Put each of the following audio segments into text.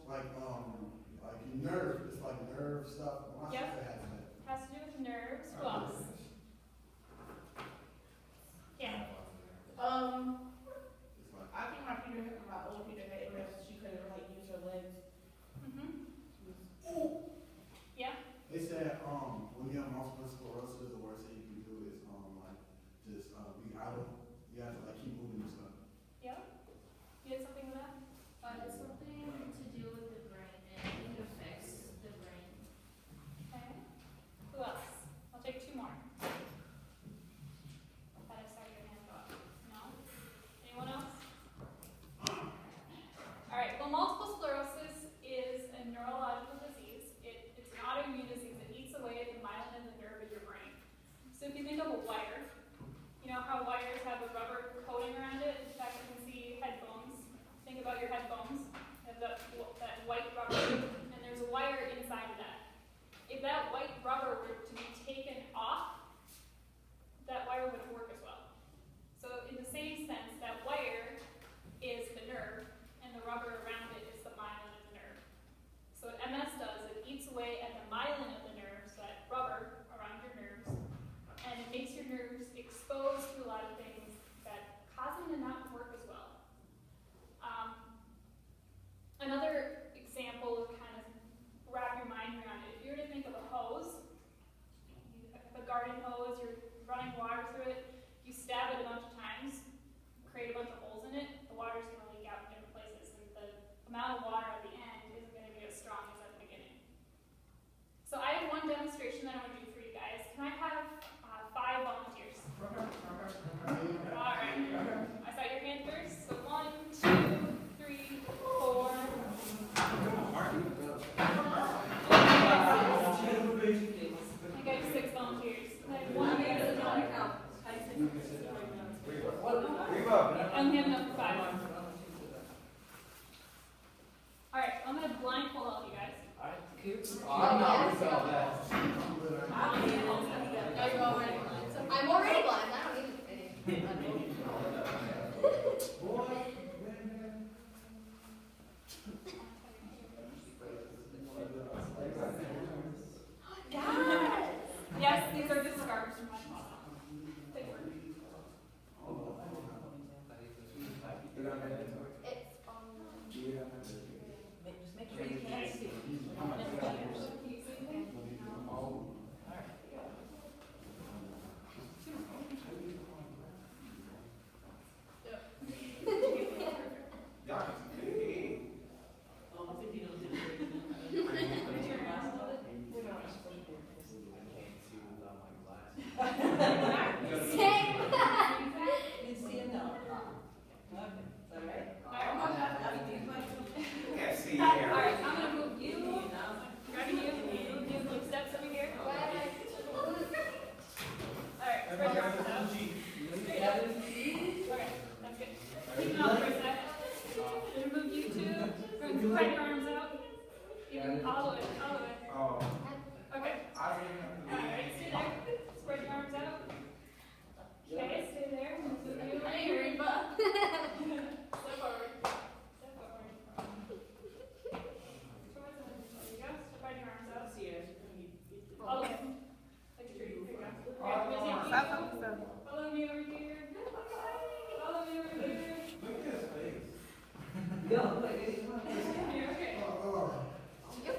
like nerve. It's like nerve stuff. Yep. Has to do with nerves. Who else? Yeah. I think my old Peter had MS. She couldn't like use her legs. Yeah. They said when you have multiple sclerosis, the worst thing you can do is like just be idle. You have to like keep moving and stuff. Yeah. You had something with that? It's something to do with the brain, and it affects the brain. Okay. Who else? I'll take two more. I thought I saw your hand go up. No? Anyone else? All right. Well, multiple sclerosis is a neurological disease. It's an autoimmune disease that eats away at the myelin and the nerve in your brain. So if you think of a wire, you know how wires have a rubber coating around it? In fact, you can see headphones. Think about your headphones. They have that white rubber, and there's a wire inside of that. If that white rubber were to be taken off, that wire wouldn't work as well. So in the same sense, that wire is the nerve, and the rubber around it is the myelin of the nerve. So what MS does, it eats away at the myelin of the nerve, so that rubber around your nerves, and it makes your nerves exposed to a lot of things that cause them to not work as well. Another example of kind of wrap your mind around it, if you were to think of a hose, a garden hose, you're running water through it, you stab it a bunch of times, create a bunch of holes in it, the water's going to leak out in different places, and the amount of water at the end isn't going to be as strong as at the beginning. So I have one demonstration that I want to do for you guys. Can I have 5 volunteers? All right. I saw your hand first. So 1, 2, 3, 4. I think I have 6 volunteers. I have 1 I only have enough for 5. All right, I'm going to blindfold all of you guys. I'm not with all that. I'm already blind. I don't need any. Yes, these are just scarves from my mom. They work. Just make sure you can't see.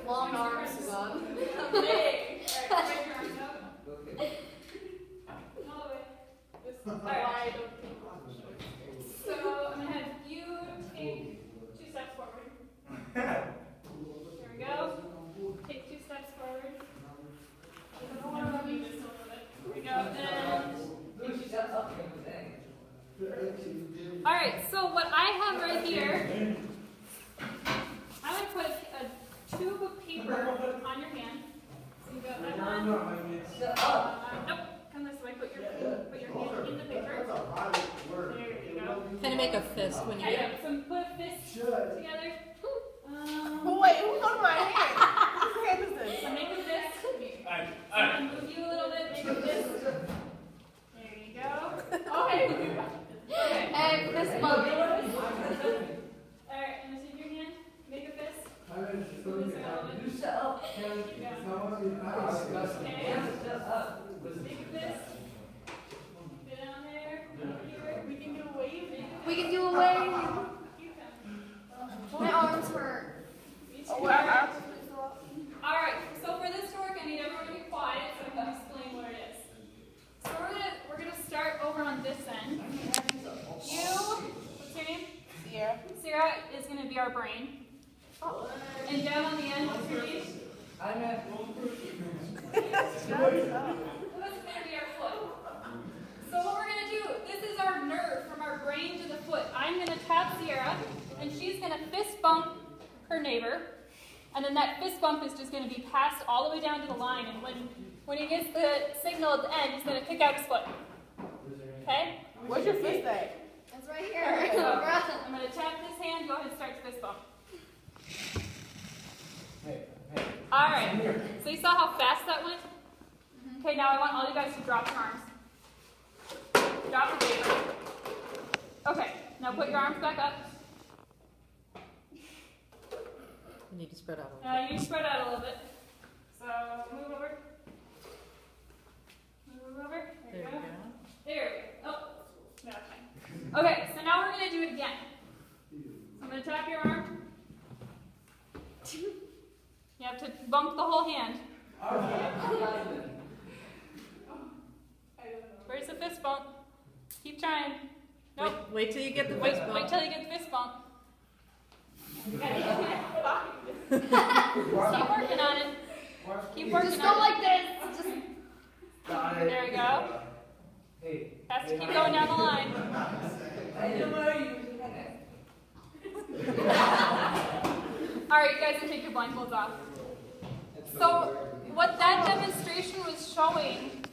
Long arms, God. Alright. So I'm going to have you take 2 steps forward. There we go. Take 2 steps forward. I don't want to rub you just a little bit. There we go. Alright, so what I have right here, I'm going to put a tube of paper on your hand. So you got that one. Nope. Come this way. Put your hand in the paper. There you go. Kind of make a fist when you do it. So put a fist together. Wait, who's on my hand? Whose hand is this? So make a fist. So move you a little bit. Make a fist. There you go. Okay. And this one. Alright, and this is your hand. Make a fist. this element. You shut up, Kelly. Yeah. Okay. Shut up. Make a fist. Get down there. Here. We can do a wave. We can do a wave. Keep them. My arms hurt. Me too. Oh, well, Alright, so for this to work, I need everyone to be quiet so I can explain what it is. So we're gonna start over on this end. You, what's your name? Sierra. Sarah is gonna be our brain. And down on the end, what's your name? I'm at Who's gonna be our foot? So what we're gonna do, this is our nerve from our brain to the foot. I'm gonna tap Sierra, and she's gonna fist bump her neighbor. And then that fist bump is just going to be passed all the way down to the line. And when he gets the signal at the end, he's going to kick out his foot. Okay? Where's your fist at? That's right here. So, I'm going to tap this hand. Go ahead and start the fist bump. All right. So you saw how fast that went? Okay, now I want all you guys to drop your arms. Drop the paper. Okay, now put your arms back up. You need to spread out a little. You need to spread out a little bit. So move over. Move over. There you go. There we go. Oh, that's fine. Okay, so now we're going to do it again. So I'm going to tap your arm. You have to bump the whole hand. Where's the fist bump? Keep trying. Nope. Wait till you get the Wait, fist bump. wait till you get the fist bump. Keep working on it. Keep working Just on go it. like this. Just There we go. Hey. Has to keep going down the line. Alright, you guys can take your blindfolds off. So, what that demonstration was showing,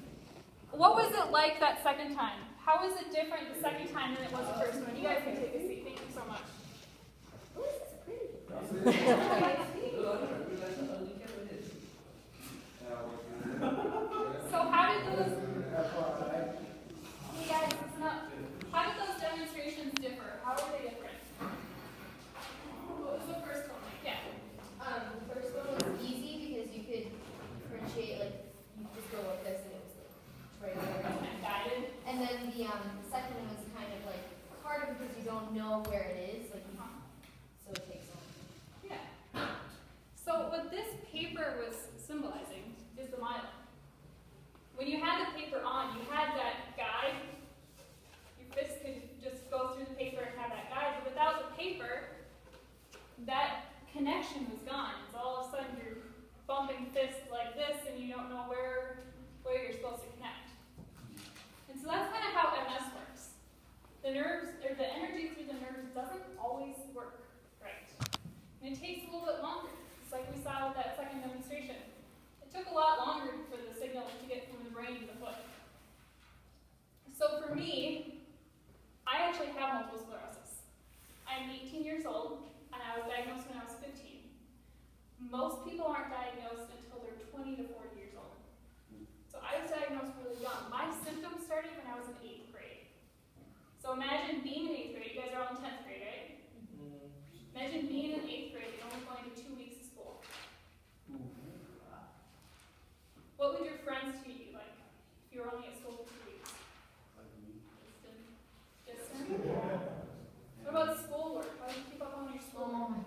what was it like that second time? How was it different the second time than it was the first one? You guys can take a seat. Thank you so much. So how did those? Hey guys, listen up. How did those demonstrations differ? How were they different? What was the first one like? Yeah. the first one was easy because you could differentiate, like, you just go like this and it was like right there. Kind of guided. And then the second one was kind of like harder because you don't know where it is, like, so it takes on. Yeah. So what this paper was symbolizing is the mile. When you had the paper on, you had that guide. Your fist could just go through the paper and have that guide, but without the paper, that connection was gone. So all of a sudden you're bumping fists like this and you don't know where you're supposed to connect. And so that's kind of how MS works. The nerves, or the energy through the nerves doesn't always work right. And it takes a little bit longer. It's like we saw with that second demonstration. It took a lot longer for the signal to get from the brain to the foot. So for me, I actually have multiple sclerosis. I'm 18 years old, and I was diagnosed when I was 15. Most people aren't diagnosed until they're 20 to 40 years old. So I was diagnosed really young. My symptoms started when I was in 8th grade. So imagine being in 8th grade. You guys are all in 10th grade, right? Imagine being in 8th grade and only going to 2 weeks of school. What would your friends treat you like if you were only at school for 2 weeks? Distant? What about schoolwork? How do you keep up on your schoolwork?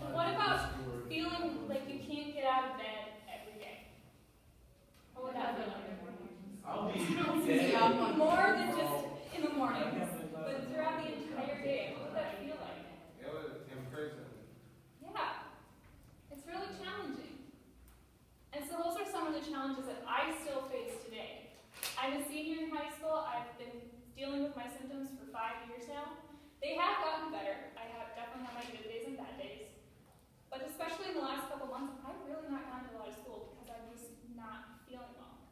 And what about feeling like you can't get out of bed every day? What would that feel like? More than just in the mornings, but throughout the entire day. What would that feel like? Yeah, it's really challenging. And so those are some of the challenges that I still face today. I'm a senior in high school. I've been dealing with my symptoms for 5 years now. They have gotten better. I have definitely had my good days and bad days. But especially in the last couple months, I've really not gone to a lot of school because I'm just not feeling well.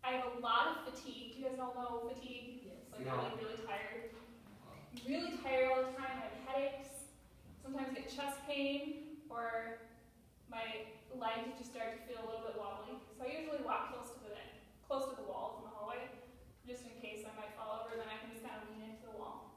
I have a lot of fatigue. You guys all know fatigue? Yes. Like really tired. I'm really tired all the time. I have headaches. Sometimes I get chest pain, or my legs just start to feel a little bit wobbly. So I usually walk close to the walls in the hallway, just in case I might fall over, then I can just kind of lean into the wall.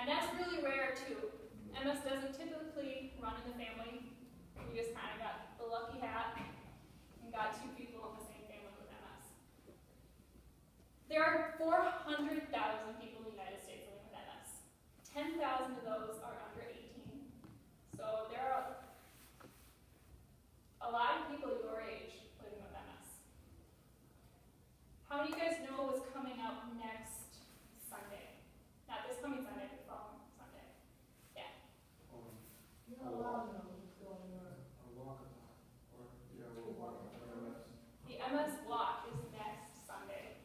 And that's really rare too. MS doesn't typically run in the family. You just kind of got the lucky hat and got two people in the same family with MS. There are 400,000 people in the United States living with MS. 10,000 of those are under 18. So there are a lot of people your age living with MS. How many of you guys know what's coming up next Sunday? Not this coming Sunday, but the following Sunday. Yeah. You're allowed to know what's going on. A walkathon, or, yeah, we'll walk on MS. The MS walk is next Sunday.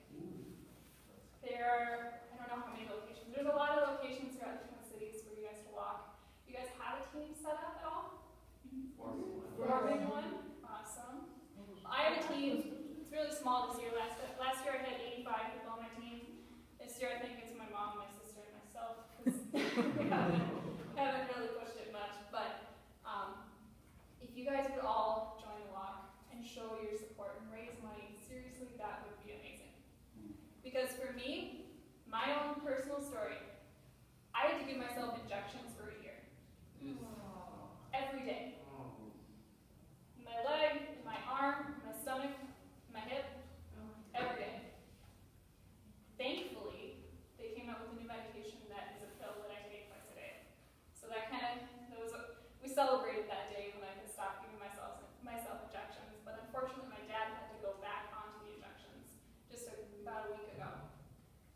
There are, I don't know how many locations. There's a lot of locations throughout the Twin Cities for you guys to walk. You guys have a team set up at all? Forming one? Awesome. I have a team. It's really small this year. Last year I had 85 people on my team. This year I think it's my mom, my sister, and myself, because we haven't really pushed it much. But if you guys would all join the walk and show your support and raise money, seriously, that would be amazing. Because for me, my own personal story, I had to give myself injections for a year. Every day. In my leg, in my arm, in my stomach, in my hip, every day. Thankfully, they came out with a new medication that is a pill that I take twice a day. So that we celebrated that day when I could stop giving myself injections. But unfortunately, my dad had to go back onto the injections just about a week ago.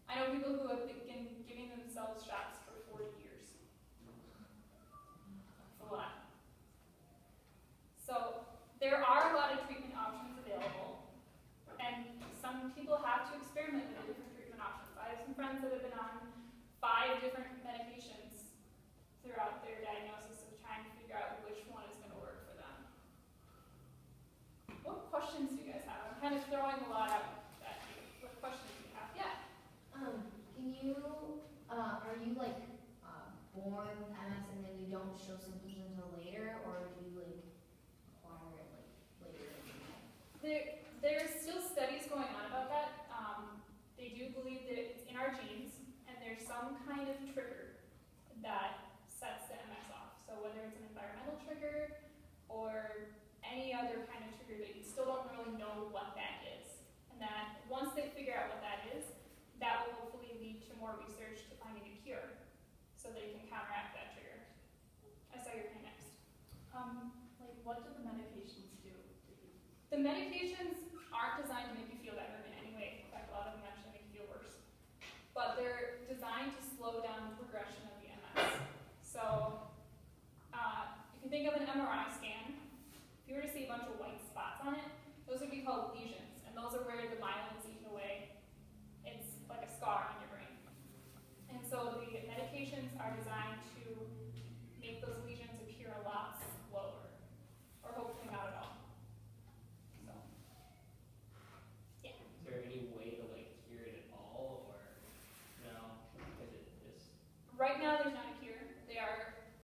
I know people who have been giving themselves shots for 40 years. That's a lot. So there are a lot of treatment options available, and some people have to experiment with different treatment options. I have some friends that have been on 5 different medications throughout their diagnosis of trying to figure out which one is going to work for them. What questions do you guys have? I'm kind of throwing a lot out at you. What questions do you have? Yeah. Can you, are you like born with MS and then you don't show symptoms until later, or do you like acquire it like later? There's still studies going on about that. They do believe that it's in our genes, and there's some kind of trigger that sets the MS off. So whether it's an environmental trigger or any other kind of trigger that you still don't really know what that is. And that once they figure out what that is, that will hopefully lead to more research to finding a cure so they can counteract that trigger. I saw your hand next. Like, what do the medications do? The medications aren't designed to make you feel better in any way. In fact, a lot of them actually make you feel worse. But they're designed to slow down the progression of the MS. So if you think of an MRI scan,